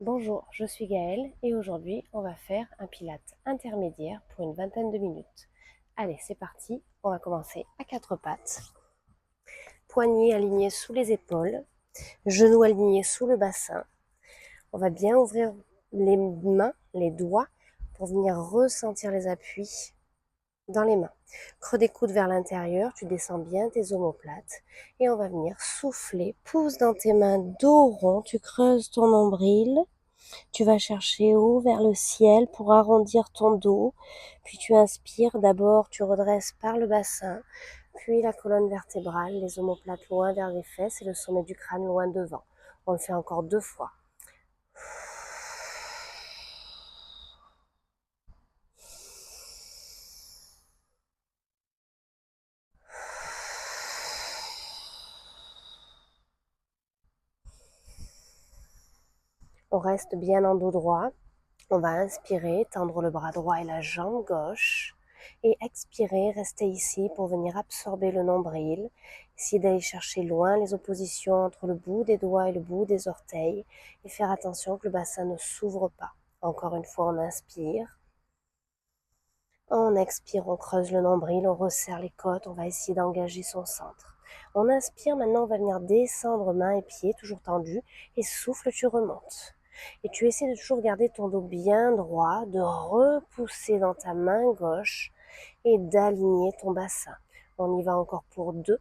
Bonjour, je suis Gaëlle et aujourd'hui on va faire un pilates intermédiaire pour une vingtaine de minutes. Allez, c'est parti, on va commencer à quatre pattes. Poignets alignés sous les épaules, genoux alignés sous le bassin. On va bien ouvrir les mains, les doigts pour venir ressentir les appuis dans les mains. Creux des coudes vers l'intérieur, tu descends bien tes omoplates et on va venir souffler. Pousse dans tes mains dos rond, tu creuses ton nombril. Tu vas chercher haut vers le ciel pour arrondir ton dos. Puis tu inspires. D'abord, tu redresses par le bassin, puis la colonne vertébrale, les omoplates loin vers les fesses et le sommet du crâne loin devant. On le fait encore 2 fois. On reste bien en dos droit. On va inspirer, tendre le bras droit et la jambe gauche. Et expirer, rester ici pour venir absorber le nombril. Essayer d'aller chercher loin les oppositions entre le bout des doigts et le bout des orteils. Et faire attention que le bassin ne s'ouvre pas. Encore une fois, on inspire. On expire, on creuse le nombril, on resserre les côtes, on va essayer d'engager son centre. On inspire, maintenant on va venir descendre mains et pieds, toujours tendus, et souffle, tu remontes. Et tu essaies de toujours garder ton dos bien droit, de repousser dans ta main gauche et d'aligner ton bassin. On y va encore pour 2,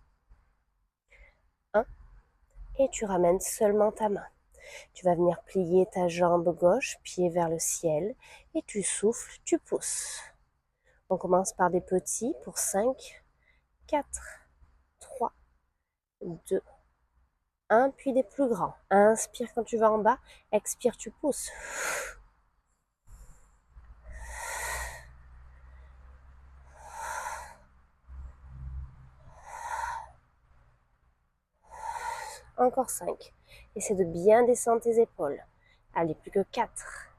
1, et tu ramènes seulement ta main. Tu vas venir plier ta jambe gauche, pied vers le ciel, et tu souffles, tu pousses. On commence par des petits pour 5, 4, 3, 2, 1, puis des plus grands. Inspire quand tu vas en bas, expire, tu pousses. Encore 5. Essaie de bien descendre tes épaules. Allez, plus que 4.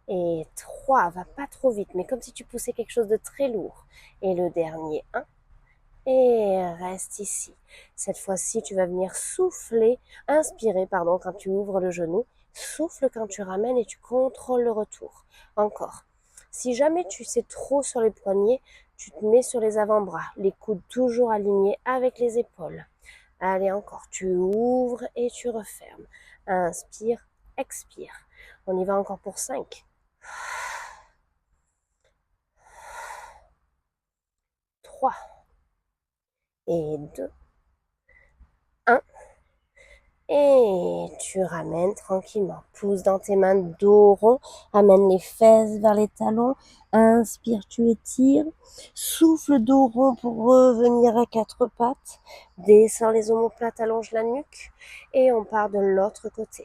Et 3, va pas trop vite, mais comme si tu poussais quelque chose de très lourd. Et le dernier, 1. Et reste ici. Cette fois-ci, tu vas venir souffler, inspirer, pardon, quand tu ouvres le genou. Souffle quand tu ramènes et tu contrôles le retour. Encore. Si jamais tu sais trop sur les poignets, tu te mets sur les avant-bras, les coudes toujours alignés avec les épaules. Allez, encore. Tu ouvres et tu refermes. Inspire, expire. On y va encore pour 5. 3. Et 2. 1. Et tu ramènes tranquillement. Pousse dans tes mains dos rond. Amène les fesses vers les talons. Inspire, tu étires. Souffle dos rond pour revenir à quatre pattes. Descends les omoplates, allonge la nuque. Et on part de l'autre côté.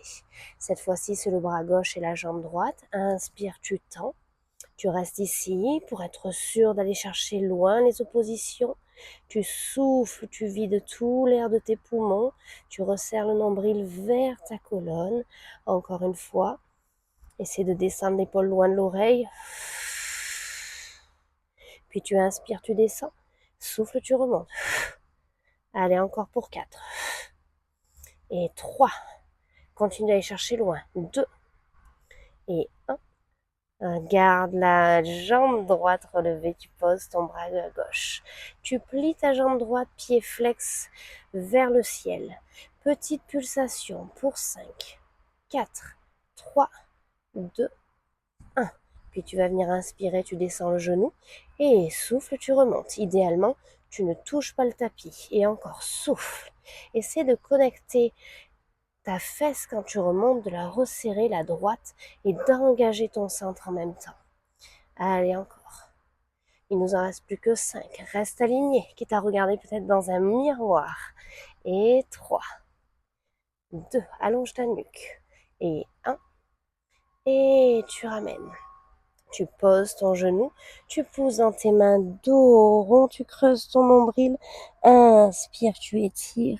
Cette fois-ci, c'est le bras gauche et la jambe droite. Inspire, tu tends. Tu restes ici pour être sûr d'aller chercher loin les oppositions. Tu souffles, tu vides tout l'air de tes poumons. Tu resserres le nombril vers ta colonne. Encore une fois, essaie de descendre l'épaule loin de l'oreille. Puis tu inspires, tu descends. Souffle, tu remontes. Allez, encore pour 4. Et 3. Continue d'aller chercher loin. 2. Et 1. Garde la jambe droite relevée, tu poses ton bras gauche. Tu plies ta jambe droite, pied flex vers le ciel. Petite pulsation pour 5, 4, 3, 2, 1. Puis tu vas venir inspirer, tu descends le genou et souffle, tu remontes. Idéalement, tu ne touches pas le tapis. Et encore, souffle. Essaie de connecter ta fesse quand tu remontes, de la resserrer, la droite, et d'engager ton centre en même temps. Allez, encore. Il nous en reste plus que 5. Reste aligné, quitte à regarder peut-être dans un miroir. Et 3, 2, allonge ta nuque. Et 1, et tu ramènes. Tu poses ton genou, tu pousses dans tes mains dos rond, tu creuses ton nombril. Inspire, tu étires.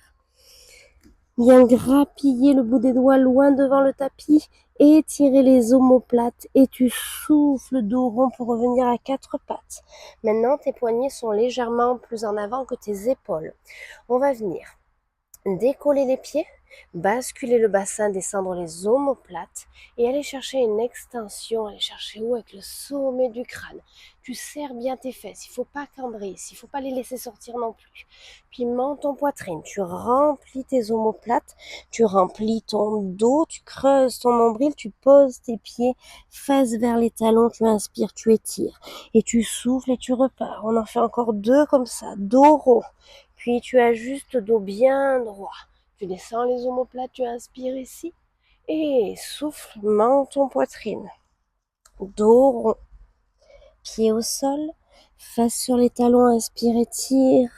Bien grappiller le bout des doigts loin devant le tapis, étirer les omoplates et tu souffles dos rond pour revenir à quatre pattes. Maintenant, tes poignets sont légèrement plus en avant que tes épaules. On va venir décoller les pieds Basculer le bassin, descendre les omoplates et aller chercher une extension, aller chercher où avec le sommet du crâne. Tu serres bien tes fesses, il ne faut pas cambrer ici, il ne faut pas les laisser sortir non plus. Puis monte ton poitrine, tu remplis tes omoplates, tu remplis ton dos, tu creuses ton nombril, tu poses tes pieds face vers les talons, tu inspires, tu étires et tu souffles et tu repars. On en fait encore 2 comme ça, dos rond. Puis tu ajustes dos bien droit. Tu descends les omoplates, tu inspires ici et souffle, menton poitrine. Dos rond, pied au sol, face sur les talons, inspire, étire.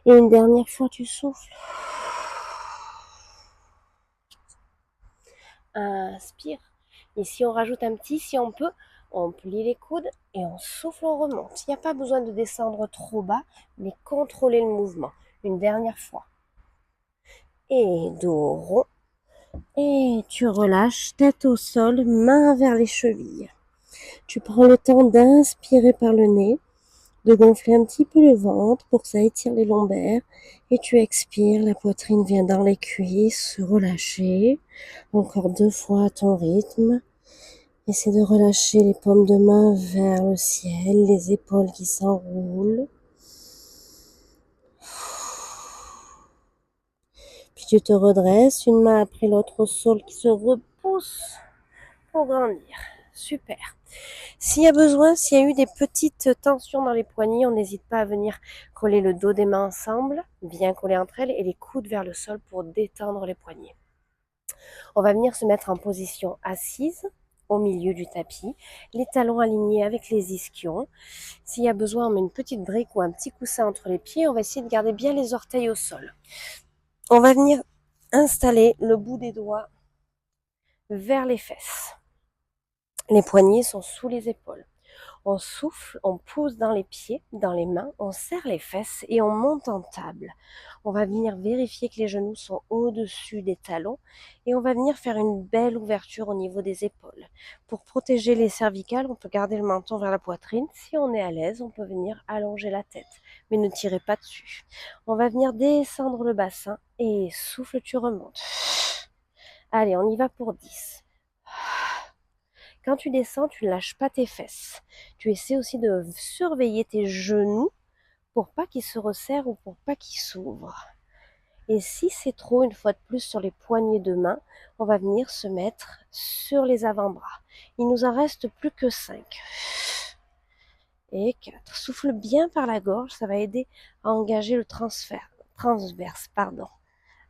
Et une dernière fois, tu souffles. Inspire. Ici, on rajoute un petit, si on peut, on plie les coudes et on souffle, on remonte. Il n'y a pas besoin de descendre trop bas, mais contrôler le mouvement. Une dernière fois. Et dos rond. Et tu relâches, tête au sol, main vers les chevilles. Tu prends le temps d'inspirer par le nez, de gonfler un petit peu le ventre pour que ça étire les lombaires. Et tu expires, la poitrine vient dans les cuisses, se relâcher. Encore 2 fois à ton rythme. Essaie de relâcher les paumes de main vers le ciel, les épaules qui s'enroulent. Puis tu te redresses, une main après l'autre au sol qui se repousse pour grandir. Super. S'il y a besoin, s'il y a eu des petites tensions dans les poignets, on n'hésite pas à venir coller le dos des mains ensemble, bien coller entre elles et les coudes vers le sol pour détendre les poignets. On va venir se mettre en position assise au milieu du tapis, les talons alignés avec les ischions. S'il y a besoin, on met une petite brique ou un petit coussin entre les pieds. On va essayer de garder bien les orteils au sol. On va venir installer le bout des doigts vers les fesses. Les poignets sont sous les épaules. On souffle, on pousse dans les pieds, dans les mains, on serre les fesses et on monte en table. On va venir vérifier que les genoux sont au-dessus des talons et on va venir faire une belle ouverture au niveau des épaules. Pour protéger les cervicales, on peut garder le menton vers la poitrine. Si on est à l'aise, on peut venir allonger la tête, mais ne tirez pas dessus. On va venir descendre le bassin et souffle, tu remontes. Allez, on y va pour 10. Quand tu descends, tu ne lâches pas tes fesses. Tu essaies aussi de surveiller tes genoux pour pas qu'ils se resserrent ou pour pas qu'ils s'ouvrent. Et si c'est trop, une fois de plus sur les poignées de main, on va venir se mettre sur les avant-bras. Il nous en reste plus que 5. Et 4. Souffle bien par la gorge, ça va aider à engager le transverse.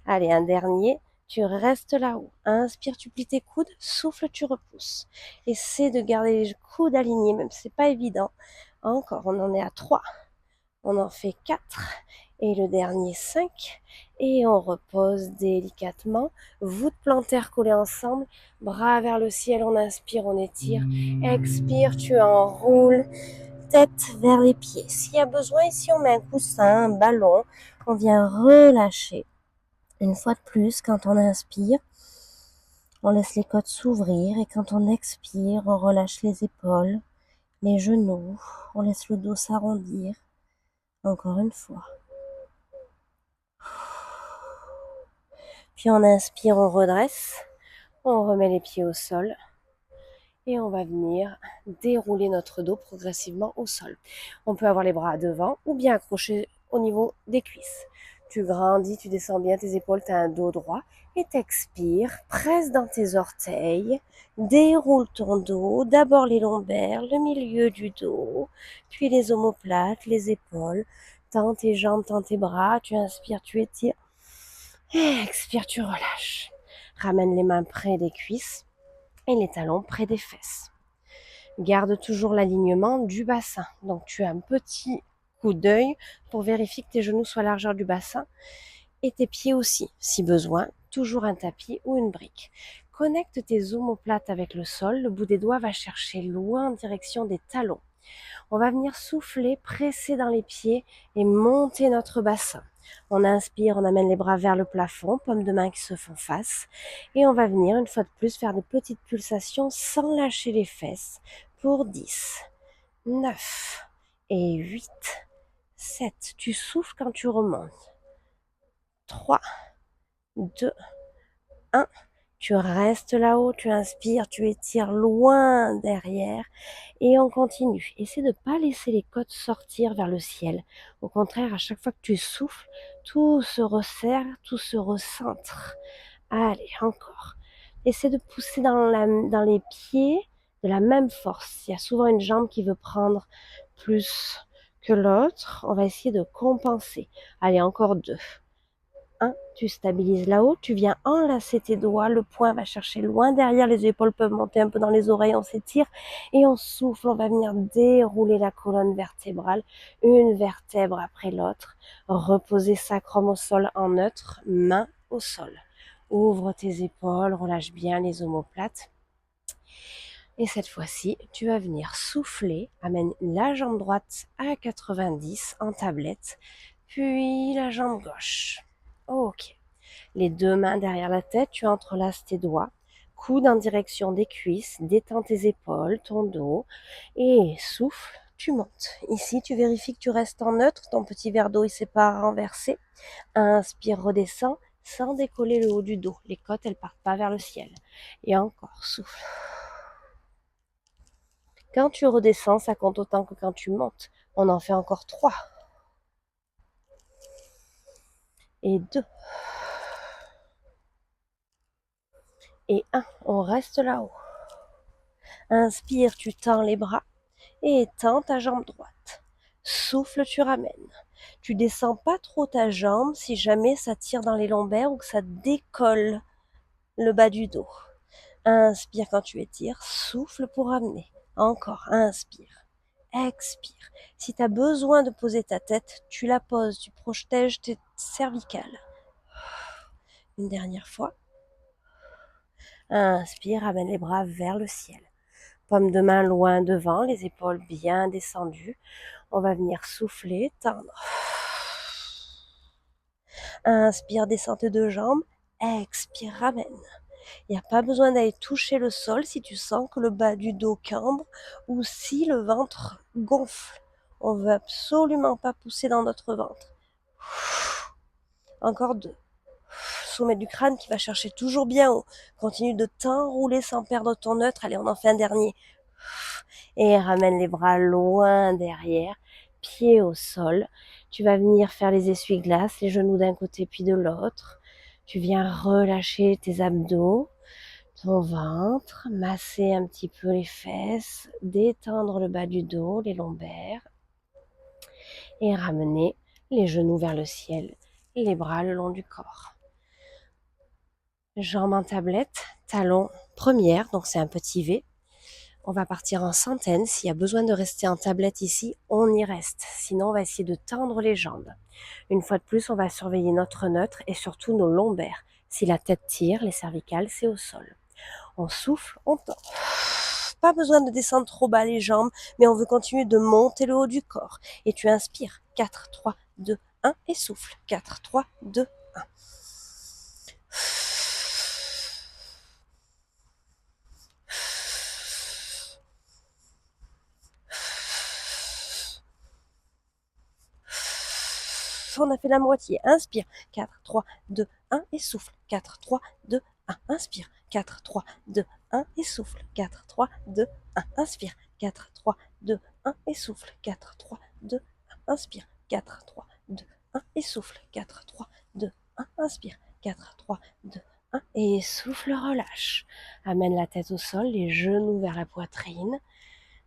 Allez, un dernier. Tu restes là-haut. Inspire, tu plies tes coudes. Souffle, tu repousses. Essaie de garder les coudes alignés, même si c'est pas évident. Encore, on en est à 3. On en fait 4. Et le dernier 5. Et on repose délicatement. Voûte plantaire collée ensemble. Bras vers le ciel, on inspire, on étire. Expire, tu enroules. Tête vers les pieds. S'il y a besoin, ici on met un coussin, un ballon. On vient relâcher. Une fois de plus, quand on inspire, on laisse les côtes s'ouvrir et quand on expire, on relâche les épaules, les genoux, on laisse le dos s'arrondir. Encore une fois. Puis on inspire, on redresse, on remet les pieds au sol et on va venir dérouler notre dos progressivement au sol. On peut avoir les bras devant ou bien accrochés au niveau des cuisses. Tu grandis, tu descends bien tes épaules, tu as un dos droit et t'expires, presse dans tes orteils, déroule ton dos, d'abord les lombaires, le milieu du dos, puis les omoplates, les épaules, tends tes jambes, tends tes bras, tu inspires, tu étires, et expire, tu relâches. Ramène les mains près des cuisses et les talons près des fesses. Garde toujours l'alignement du bassin. Donc tu as un petit coup d'œil pour vérifier que tes genoux soient à la largeur du bassin et tes pieds aussi, si besoin, toujours un tapis ou une brique. Connecte tes omoplates avec le sol, le bout des doigts va chercher loin en direction des talons. On va venir souffler, presser dans les pieds et monter notre bassin. On inspire, on amène les bras vers le plafond, paumes de main qui se font face. Et on va venir, une fois de plus, faire des petites pulsations sans lâcher les fesses pour 10, 9 et 8, 7. Tu souffles quand tu remontes. 3, 2, 1. Tu restes là-haut, tu inspires, tu étires loin derrière et on continue. Essaie de ne pas laisser les côtes sortir vers le ciel. Au contraire, à chaque fois que tu souffles, tout se resserre, tout se recentre. Allez, encore. Essaie de pousser dans les pieds de la même force. Il y a souvent une jambe qui veut prendre plus que l'autre. On va essayer de compenser. Allez, encore 2. 1, tu stabilises là-haut, tu viens enlacer tes doigts, le poing va chercher loin derrière, les épaules peuvent monter un peu dans les oreilles, on s'étire et on souffle, on va venir dérouler la colonne vertébrale, une vertèbre après l'autre, reposer sacrum au sol en neutre, main au sol. Ouvre tes épaules, relâche bien les omoplates. Et cette fois-ci, tu vas venir souffler, amène la jambe droite à 90 en tablette, puis la jambe gauche. Ok. Les 2 mains derrière la tête, tu entrelaces tes doigts, coude en direction des cuisses, détends tes épaules, ton dos, et souffle, tu montes. Ici, tu vérifies que tu restes en neutre, ton petit verre d'eau, il s'est pas renversé. Inspire, redescends, sans décoller le haut du dos. Les côtes, elles partent pas vers le ciel. Et encore, souffle. Quand tu redescends, ça compte autant que quand tu montes. On en fait encore 3. Et 2. Et 1. On reste là-haut. Inspire, tu tends les bras et étends ta jambe droite. Souffle, tu ramènes. Tu descends pas trop ta jambe si jamais ça tire dans les lombaires ou que ça décolle le bas du dos. Inspire quand tu étires, souffle pour ramener. Encore, inspire, expire. Si tu as besoin de poser ta tête, tu la poses, tu protèges tes cervicales. Une dernière fois. Inspire, ramène les bras vers le ciel. Paume de main loin devant, les épaules bien descendues. On va venir souffler, tendre. Inspire, descente de jambes. Expire, ramène. Il n'y a pas besoin d'aller toucher le sol si tu sens que le bas du dos cambre ou si le ventre gonfle. On ne veut absolument pas pousser dans notre ventre. Encore 2. Sommet du crâne qui va chercher toujours bien haut. Continue de t'enrouler sans perdre ton neutre. Allez, on en fait un dernier. Et ramène les bras loin derrière, pieds au sol. Tu vas venir faire les essuie-glaces, les genoux d'un côté puis de l'autre. Tu viens relâcher tes abdos, ton ventre, masser un petit peu les fesses, détendre le bas du dos, les lombaires et ramener les genoux vers le ciel, les bras le long du corps. Jambes en tablette, talons première, donc c'est un petit V. On va partir en centaines. S'il y a besoin de rester en tablette ici, on y reste. Sinon, on va essayer de tendre les jambes. Une fois de plus, on va surveiller notre neutre et surtout nos lombaires. Si la tête tire, les cervicales, c'est au sol. On souffle, on tend. Pas besoin de descendre trop bas les jambes, mais on veut continuer de monter le haut du corps. Et tu inspires. 4, 3, 2, 1 et souffle. 4, 3, 2, 1. On a fait la moitié. Inspire. 4, 3, 2, 1 et souffle. 4, 3, 2, 1. Inspire. 4, 3, 2, 1 et souffle. 4, 3, 2, 1. Inspire. 4, 3, 2, 1 et souffle. 4, 3, 2, 1. Inspire. 4, 3, 2, 1 et souffle. 4, 3, 2, 1. Inspire. 4, 3, 2, 1 et souffle, relâche. Amène la tête au sol, les genoux vers la poitrine.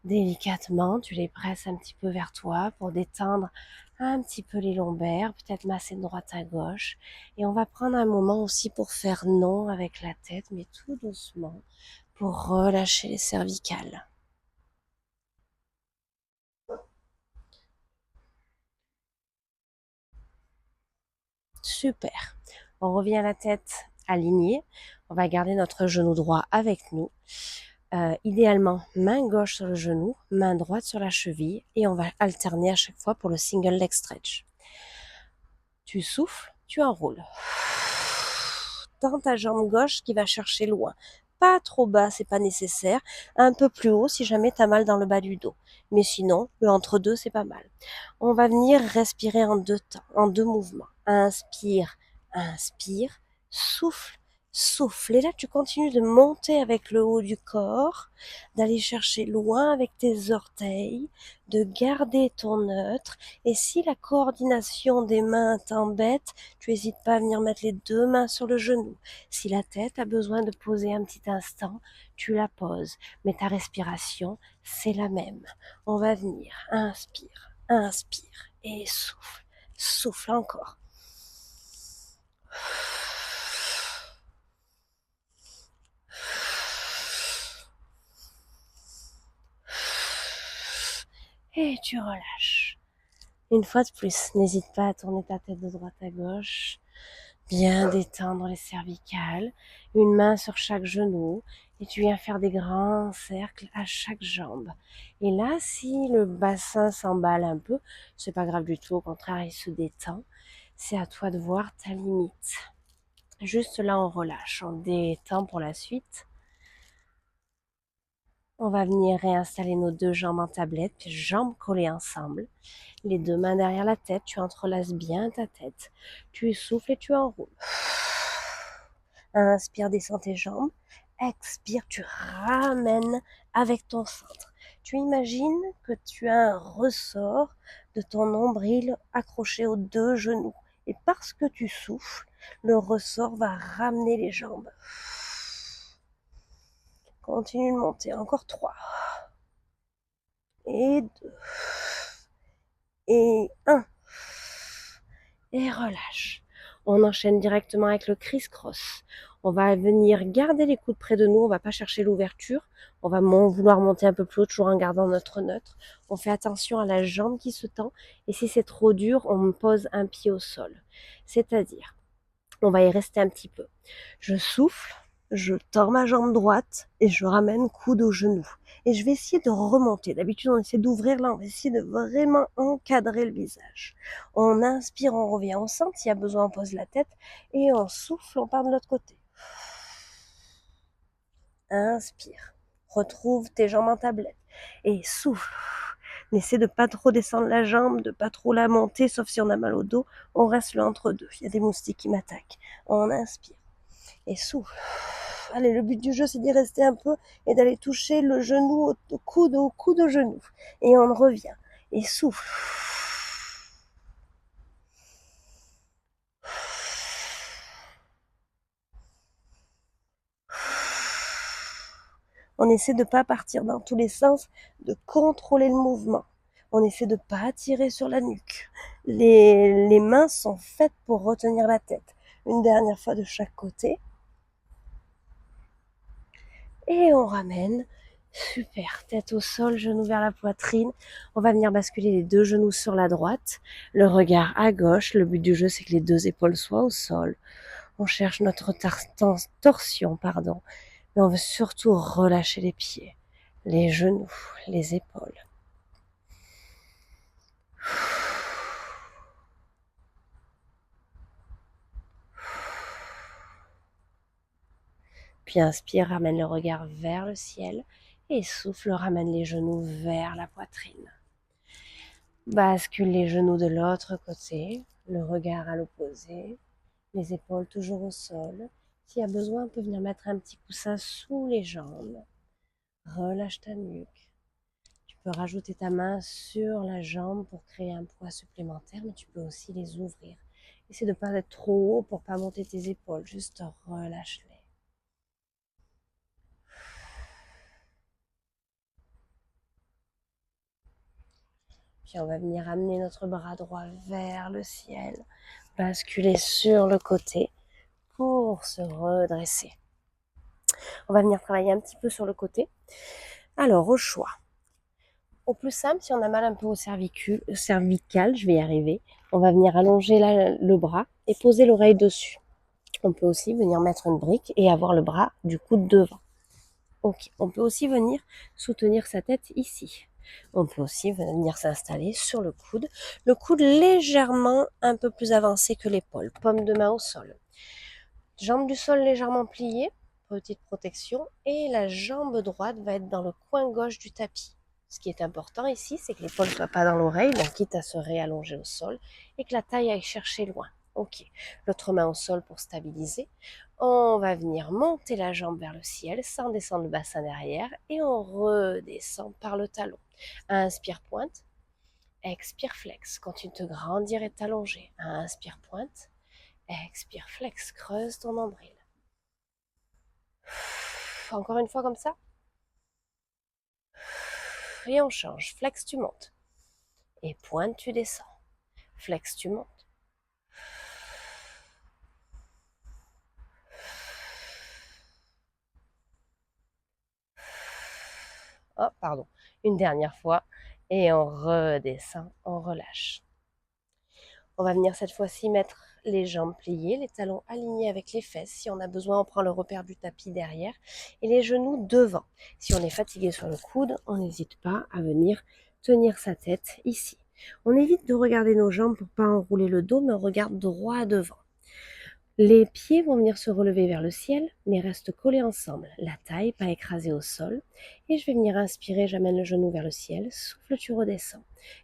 Délicatement, tu les presses un petit peu vers toi pour détendre un petit peu les lombaires, peut-être masser de droite à gauche. Et on va prendre un moment aussi pour faire non avec la tête, mais tout doucement, pour relâcher les cervicales. Super. On revient à la tête alignée. On va garder notre genou droit avec nous. Idéalement, main gauche sur le genou, main droite sur la cheville. Et on va alterner à chaque fois pour le single leg stretch. Tu souffles, tu enroules. Tends ta jambe gauche qui va chercher loin. Pas trop bas, c'est pas nécessaire. Un peu plus haut si jamais tu as mal dans le bas du dos. Mais sinon, le entre-deux, c'est pas mal. On va venir respirer en 2 temps, en 2 mouvements. Inspire, inspire, souffle. Souffle. Et là, tu continues de monter avec le haut du corps, d'aller chercher loin avec tes orteils, de garder ton neutre. Et si la coordination des mains t'embête, tu n'hésites pas à venir mettre les deux mains sur le genou. Si la tête a besoin de poser un petit instant, tu la poses. Mais ta respiration, c'est la même. On va venir. Inspire, inspire et souffle. Souffle encore. Et tu relâches. Une fois de plus, n'hésite pas à tourner ta tête de droite à gauche, bien détendre les cervicales, une main sur chaque genou, et tu viens faire des grands cercles à chaque jambe. Et là, si le bassin s'emballe un peu, c'est pas grave du tout, au contraire, il se détend. C'est à toi de voir ta limite. Juste là, on relâche, on détend pour la suite. On va venir réinstaller nos deux jambes en tablette, puis jambes collées ensemble. Les deux mains derrière la tête, tu entrelaces bien ta tête. Tu souffles et tu enroules. Inspire, descends tes jambes. Expire, tu ramènes avec ton centre. Tu imagines que tu as un ressort de ton nombril accroché aux deux genoux. Et parce que tu souffles, le ressort va ramener les jambes. Continue de monter. Encore 3. Et 2. Et 1. Et relâche. On enchaîne directement avec le criss-cross. On va venir garder les coudes près de nous, on va pas chercher l'ouverture. On va vouloir monter un peu plus haut, toujours en gardant notre neutre. On fait attention à la jambe qui se tend. Et si c'est trop dur, on pose un pied au sol. C'est-à-dire, on va y rester un petit peu. Je souffle, je tords ma jambe droite et je ramène coude au genou. Et je vais essayer de remonter. D'habitude, on essaie d'ouvrir là, on va essayer de vraiment encadrer le visage. On inspire, on revient, on sent, s'il y a besoin, on pose la tête. Et on souffle, on part de l'autre côté. Inspire. Retrouve tes jambes en tablette. Et souffle. N'essaie de pas trop descendre la jambe, de pas trop la monter, sauf si on a mal au dos. On reste là entre deux. Il y a des moustiques qui m'attaquent. On inspire. Et souffle. Allez, le but du jeu, c'est d'y rester un peu et d'aller toucher le genou au coude au genou. Et on revient. Et souffle. On essaie de ne pas partir dans tous les sens, de contrôler le mouvement. On essaie de ne pas tirer sur la nuque. Les mains sont faites pour retenir la tête. Une dernière fois de chaque côté. Et on ramène. Super, tête au sol, genoux vers la poitrine. On va venir basculer les deux genoux sur la droite, le regard à gauche. Le but du jeu, c'est que les deux épaules soient au sol. On cherche notre torsion, mais on veut surtout relâcher les pieds, les genoux, les épaules. Puis inspire, ramène le regard vers le ciel et souffle, ramène les genoux vers la poitrine. Bascule les genoux de l'autre côté, le regard à l'opposé, les épaules toujours au sol. S'il y a besoin, on peut venir mettre un petit coussin sous les jambes. Relâche ta nuque. Tu peux rajouter ta main sur la jambe pour créer un poids supplémentaire, mais tu peux aussi les ouvrir. Essaie de ne pas être trop haut pour ne pas monter tes épaules, juste relâche-les. Puis on va venir amener notre bras droit vers le ciel, basculer sur le côté pour se redresser. On va venir travailler un petit peu sur le côté. Alors, au choix. Au plus simple, si on a mal un peu au cervical, je vais y arriver, on va venir allonger le bras et poser l'oreille dessus. On peut aussi venir mettre une brique et avoir le bras du coude devant. Ok. On peut aussi venir soutenir sa tête ici. On peut aussi venir s'installer sur le coude légèrement un peu plus avancé que l'épaule, paume de main au sol. Jambe du sol légèrement pliée, petite protection, et la jambe droite va être dans le coin gauche du tapis. Ce qui est important ici, c'est que l'épaule ne soit pas dans l'oreille, donc quitte à se réallonger au sol, et que la taille aille chercher loin. Ok, l'autre main au sol pour stabiliser. On va venir monter la jambe vers le ciel sans descendre le bassin derrière et on redescend par le talon. Inspire, pointe. Expire, flex. Continue de te grandir et t'allonger. Inspire, pointe. Expire, flex. Creuse ton nombril. Encore une fois comme ça. Et on change. Flex, tu montes. Et pointe, tu descends. Flex, tu montes. Oh, pardon. Une dernière fois. Et on redescend, on relâche. On va venir cette fois-ci mettre les jambes pliées, les talons alignés avec les fesses. Si on a besoin, on prend le repère du tapis derrière et les genoux devant. Si on est fatigué sur le coude, on n'hésite pas à venir tenir sa tête ici. On évite de regarder nos jambes pour pas enrouler le dos, mais on regarde droit devant. Les pieds vont venir se relever vers le ciel, mais restent collés ensemble. La taille pas écrasée au sol. Et je vais venir inspirer, j'amène le genou vers le ciel. Souffle, tu redescends.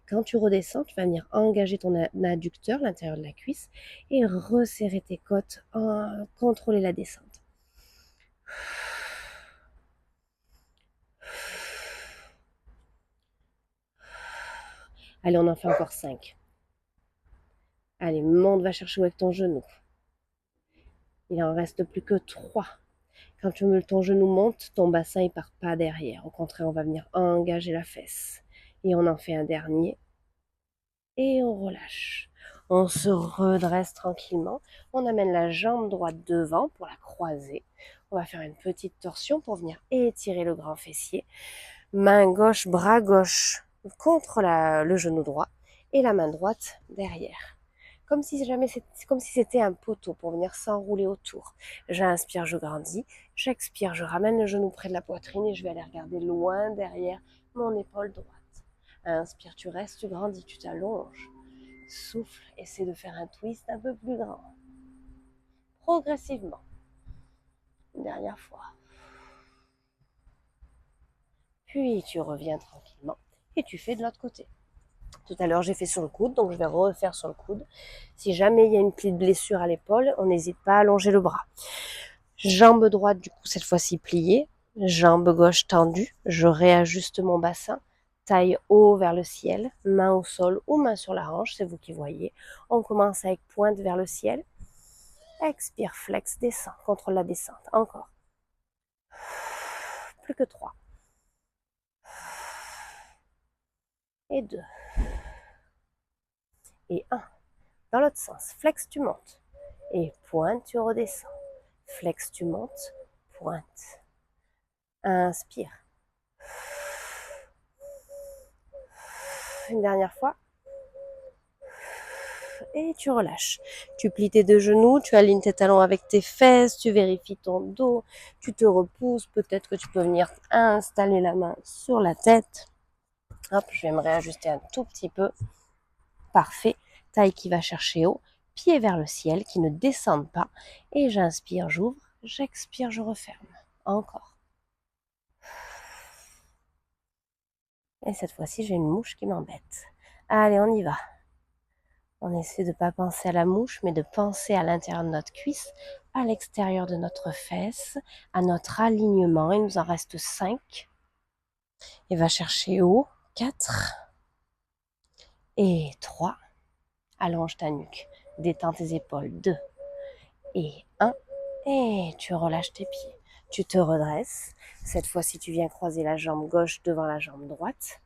Quand tu redescends, tu vas venir engager ton adducteur, l'intérieur de la cuisse, et resserrer tes côtes, contrôler la descente. Allez, on en fait encore 5. Allez, monte, va chercher avec ton genou. Il en reste plus que 3. Quand ton genou monte, ton bassin ne part pas derrière. Au contraire, on va venir engager la fesse. Et on en fait un dernier. Et on relâche. On se redresse tranquillement. On amène la jambe droite devant pour la croiser. On va faire une petite torsion pour venir étirer le grand fessier. Main gauche, bras gauche contre le genou droit. Et la main droite derrière. Comme si c'était un poteau pour venir s'enrouler autour. J'inspire, je grandis. J'expire, je ramène le genou près de la poitrine et je vais aller regarder loin derrière mon épaule droite. Inspire, tu restes, tu grandis, tu t'allonges. Souffle, essaie de faire un twist un peu plus grand. Progressivement. Une dernière fois. Puis tu reviens tranquillement et tu fais de l'autre côté. Tout à l'heure, j'ai fait sur le coude, donc je vais refaire sur le coude. Si jamais il y a une petite blessure à l'épaule, on n'hésite pas à allonger le bras. Jambe droite, du coup, cette fois-ci pliée. Jambe gauche tendue. Je réajuste mon bassin. Taille haut vers le ciel. Main au sol ou main sur la hanche, c'est vous qui voyez. On commence avec pointe vers le ciel. Expire, flex, descend. Contrôle la descente. Encore. Plus que 3. Et 2. Et 1. Dans l'autre sens. Flex, tu montes. Et pointe, tu redescends. Flex, tu montes. Pointe. Inspire. Une dernière fois. Et tu relâches. Tu plies tes deux genoux, tu alignes tes talons avec tes fesses, tu vérifies ton dos, tu te repousses. Peut-être que tu peux venir installer la main sur la tête. Hop, je vais me réajuster un tout petit peu. Parfait. Taille qui va chercher haut, pied vers le ciel, qui ne descendent pas. Et j'inspire, j'ouvre, j'expire, je referme. Encore. Et cette fois-ci, j'ai une mouche qui m'embête. Allez, on y va. On essaie de ne pas penser à la mouche, mais de penser à l'intérieur de notre cuisse, à l'extérieur de notre fesse, à notre alignement. Il nous en reste 5. Et va chercher haut. 4. Et 3. Allonge ta nuque. Détends tes épaules. 2. Et 1. Et tu relâches tes pieds. Tu te redresses. Cette fois-ci, tu viens croiser la jambe gauche devant la jambe droite.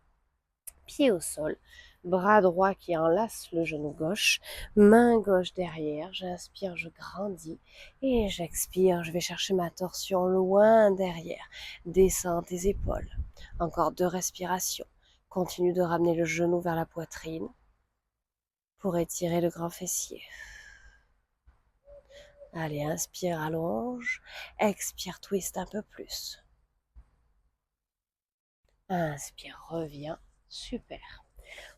Pied au sol. Bras droit qui enlace le genou gauche, main gauche derrière, j'inspire, je grandis et j'expire, je vais chercher ma torsion loin derrière. Descends tes épaules. Encore 2 respirations. Continue de ramener le genou vers la poitrine pour étirer le grand fessier. Allez, inspire, allonge. Expire, twist un peu plus. Inspire, reviens. Super.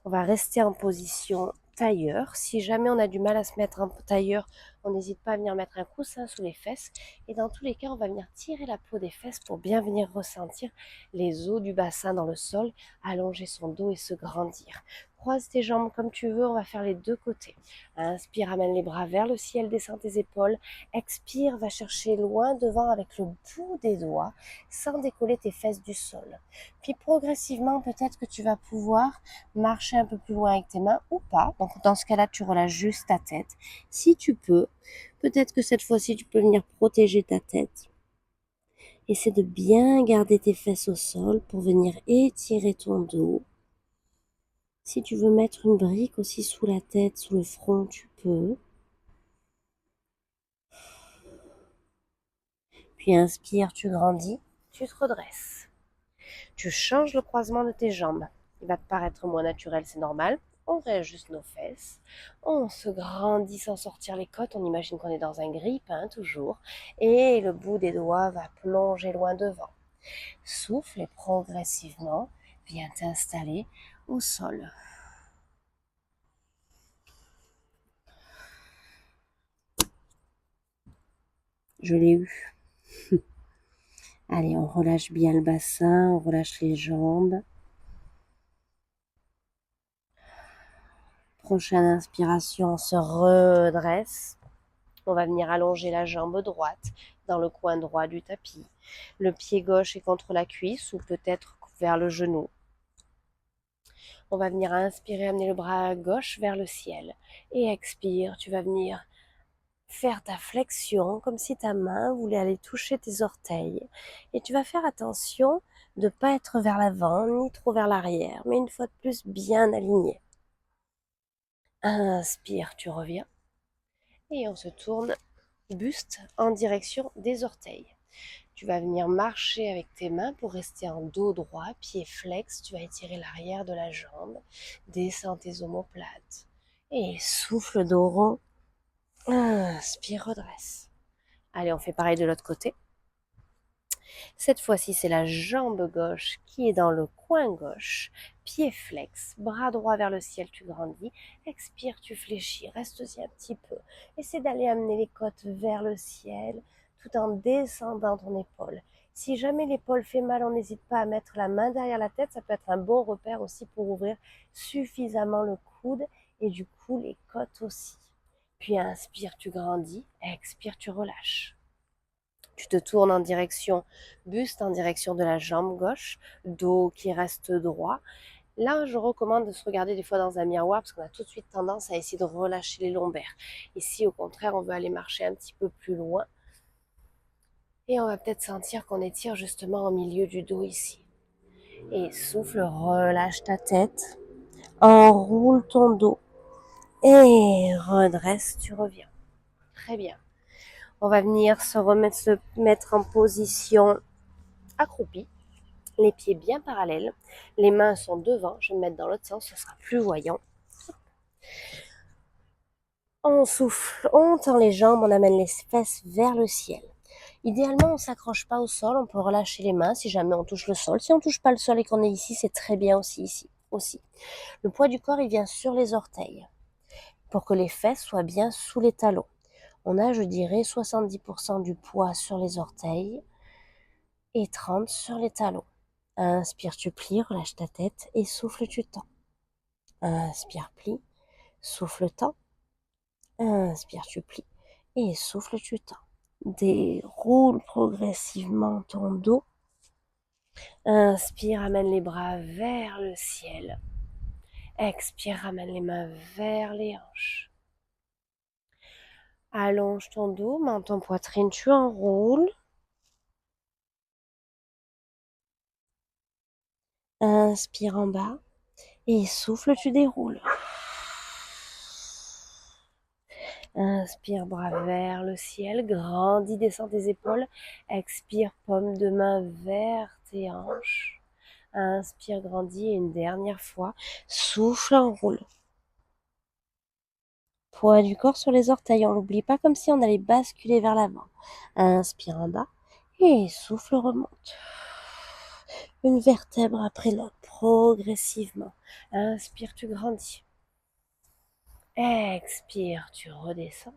On va rester en position tailleur. Si jamais on a du mal à se mettre en tailleur, on n'hésite pas à venir mettre un coussin sous les fesses. Et dans tous les cas, on va venir tirer la peau des fesses pour bien venir ressentir les os du bassin dans le sol, allonger son dos et se grandir. Croise tes jambes comme tu veux, on va faire les deux côtés. Inspire, amène les bras vers le ciel, descends tes épaules. Expire, va chercher loin devant avec le bout des doigts, sans décoller tes fesses du sol. Puis progressivement, peut-être que tu vas pouvoir marcher un peu plus loin avec tes mains ou pas. Donc dans ce cas-là, tu relâches juste ta tête. Si tu peux, peut-être que cette fois-ci, tu peux venir protéger ta tête. Essaie de bien garder tes fesses au sol pour venir étirer ton dos. Si tu veux mettre une brique aussi sous la tête, sous le front, tu peux. Puis inspire, tu grandis, tu te redresses. Tu changes le croisement de tes jambes. Il va te paraître moins naturel, c'est normal. On réajuste nos fesses. On se grandit sans sortir les côtes. On imagine qu'on est dans un grille-pain toujours. Et le bout des doigts va plonger loin devant. Souffle et progressivement, viens t'installer au sol. Je l'ai eu. Allez, on relâche bien le bassin, on relâche les jambes. Prochaine inspiration, on se redresse. On va venir allonger la jambe droite dans le coin droit du tapis. Le pied gauche est contre la cuisse ou peut-être vers le genou. On va venir inspirer, amener le bras gauche vers le ciel. Et expire, tu vas venir faire ta flexion comme si ta main voulait aller toucher tes orteils. Et tu vas faire attention de ne pas être vers l'avant ni trop vers l'arrière, mais une fois de plus bien aligné. Inspire, tu reviens. Et on se tourne buste en direction des orteils. Tu vas venir marcher avec tes mains pour rester en dos droit, pied flex. Tu vas étirer l'arrière de la jambe. Descends tes omoplates. Et souffle dos rond. Inspire, redresse. Allez, on fait pareil de l'autre côté. Cette fois-ci, c'est la jambe gauche qui est dans le coin gauche. Pied flex, bras droit vers le ciel, tu grandis. Expire, tu fléchis. Reste-y un petit peu. Essaie d'aller amener les côtes vers le ciel tout en descendant ton épaule. Si jamais l'épaule fait mal, on n'hésite pas à mettre la main derrière la tête. Ça peut être un bon repère aussi pour ouvrir suffisamment le coude et du coup les côtes aussi. Puis inspire, tu grandis. Expire, tu relâches. Tu te tournes en direction buste, en direction de la jambe gauche, dos qui reste droit. Là, je recommande de se regarder des fois dans un miroir parce qu'on a tout de suite tendance à essayer de relâcher les lombaires. Ici, au contraire, on veut aller marcher un petit peu plus loin. Et on va peut-être sentir qu'on étire justement au milieu du dos ici. Et souffle, relâche ta tête, enroule ton dos et redresse, tu reviens. Très bien. On va venir se mettre en position accroupie. Les pieds bien parallèles, les mains sont devant, je vais me mettre dans l'autre sens, ce sera plus voyant. On souffle, on tend les jambes, on amène les fesses vers le ciel. Idéalement, on ne s'accroche pas au sol, on peut relâcher les mains si jamais on touche le sol. Si on ne touche pas le sol et qu'on est ici, c'est très bien aussi ici. Aussi. Le poids du corps, il vient sur les orteils pour que les fesses soient bien sous les talons. On a, je dirais, 70% du poids sur les orteils et 30% sur les talons. Inspire, tu plies, relâche ta tête et souffle, tu tends. Inspire, plie, souffle, tends. Inspire, tu plies et souffle, tu tends. Déroule progressivement ton dos. Inspire, amène les bras vers le ciel. Expire, ramène les mains vers les hanches. Allonge ton dos, menton, poitrine, tu enroules. Inspire en bas et souffle, tu déroules. Inspire, bras vers le ciel, grandis, descends tes épaules. Expire, paume de main vers tes hanches. Inspire, grandis et une dernière fois, souffle, enroule. Poids du corps sur les orteils, on l'oublie pas comme si on allait basculer vers l'avant. Inspire en bas et souffle, remonte. Une vertèbre après l'autre, progressivement. Inspire, tu grandis. Expire, tu redescends.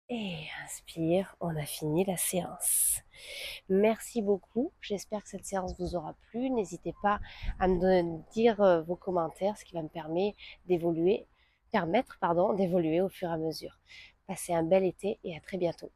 Et inspire, on a fini la séance. Merci beaucoup, j'espère que cette séance vous aura plu. N'hésitez pas à me dire vos commentaires, ce qui va me permettre d'évoluer au fur et à mesure. Passez un bel été et à très bientôt.